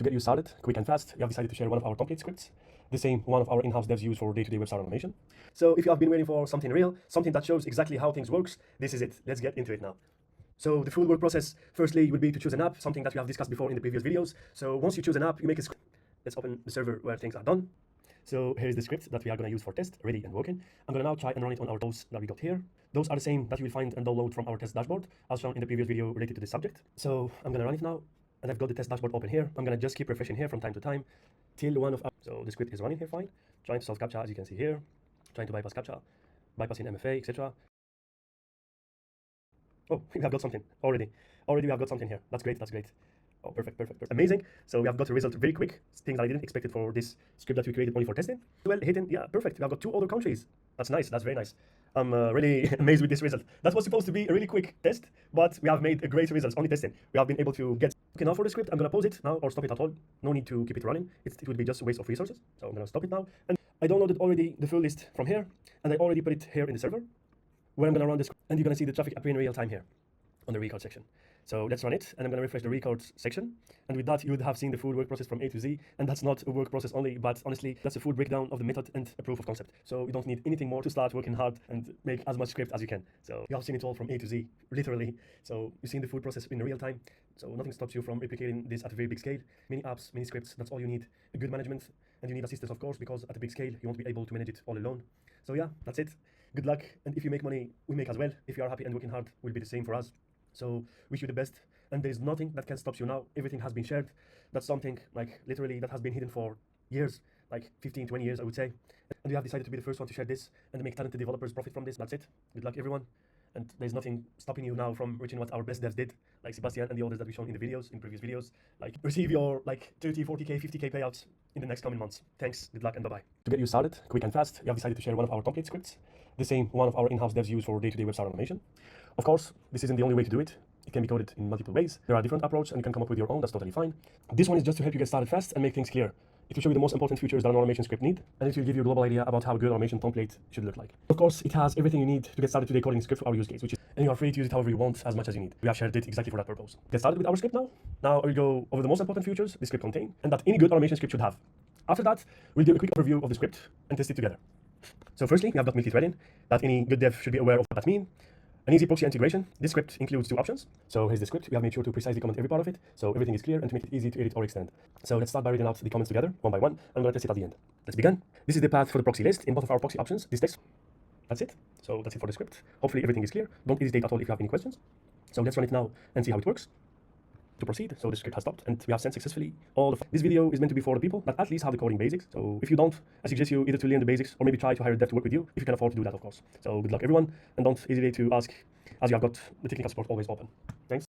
To get you started, quick and fast, we have decided to share one of our template scripts, the same one of our in-house devs use for day-to-day website automation. So if you have been waiting for something real, something that shows exactly how things works, this is it. Let's get into it now. So the full work process, firstly, would be to choose an app, something that we have discussed before in the previous videos. So once you choose an app, you make a script. Let's open the server where things are done. So here's the script that we are going to use for test, ready and working. I'm going to now try and run it on our tools that we got here. Those are the same that you will find and download from our test dashboard, as shown in the previous video related to this subject. So I'm going to run it now, and I've got the test dashboard open here. I'm going to just keep refreshing here from time to time till one of our... So the script is running here fine. Trying to solve CAPTCHA, as you can see here. Trying to bypass CAPTCHA, bypassing MFA, etc. Oh, we have got something already. Already we have got something here. That's great, that's great. Oh, perfect. Amazing. So we have got a result very quick. Things that I didn't expect it for this script that we created only for testing. Well, hitting, yeah, perfect. We have got 2 other countries. That's nice, that's very nice. I'm really amazed with this result. That was supposed to be a really quick test, but we have made a great result, only testing. We have been able to get... Okay, now for the script, I'm gonna pause it now or stop it at all. No need to keep it running. It would be just a waste of resources. So I'm gonna stop it now. And I downloaded already the full list from here, and I already put it here in the server, where I'm gonna run this, and you're gonna see the traffic appear in real time here on the record section. So let's run it, and I'm going to refresh the records section. And with that, you would have seen the full work process from A to Z. And that's not a work process only, but honestly, that's a full breakdown of the method and a proof of concept. So you don't need anything more to start working hard and make as much script as you can. So you have seen it all from A to Z, literally. So you've seen the full process in real time. So nothing stops you from replicating this at a very big scale. Many apps, many scripts, that's all you need. A good management, and you need assistance, of course, because at a big scale, you won't be able to manage it all alone. So yeah, that's it. Good luck. And if you make money, we make as well. If you are happy and working hard, will be the same for us. So wish you the best, and there's nothing that can stop you now. Everything has been shared. That's something like literally that has been hidden for years, like 15-20 years I would say, and we have decided to be the first one to share this and make talented developers profit from this. That's it. Good luck everyone, and there's nothing stopping you now from reaching what our best devs did, like Sebastian and the others that we've shown in the videos, in previous videos, like receive your like 30, 40k, 50k payouts in the next coming months. Thanks, good luck, and bye-bye. To get you started, quick and fast, we have decided to share one of our template scripts, the same one of our in-house devs use for day-to-day website automation. Of course, this isn't the only way to do it. It can be coded in multiple ways. There are different approaches, and you can come up with your own. That's totally fine. This one is just to help you get started fast and make things clear. It will show you the most important features that an automation script need, and it will give you a global idea about how a good automation template should look like. Of course, it has everything you need to get started today coding script for our use case, and you are free to use it however you want, as much as you need. We have shared it exactly for that purpose. Get started with our script now. Now I will go over the most important features the script contains, and that any good automation script should have. After that, we'll do a quick overview of the script and test it together. So firstly, we have got multi-threading, that any good dev should be aware of what that means. An easy proxy integration. This script includes 2 options. So here's the script. We have made sure to precisely comment every part of it, so everything is clear, and to make it easy to edit or extend. So let's start by reading out the comments together, one by one. I'm going to test it at the end. Let's begin. This is the path for the proxy list in both of our proxy options. This text. That's it. So that's it for the script. Hopefully everything is clear. Don't hesitate at all if you have any questions. So let's run it now and see how it works. To proceed, so the script has stopped, and we have sent successfully all of this video is meant to be for the people that at least have the coding basics. So if you don't, I suggest you either to learn the basics or maybe try to hire a dev to work with you if you can afford to do that, of course. So good luck everyone, and don't hesitate to ask, as you have got the technical support always open.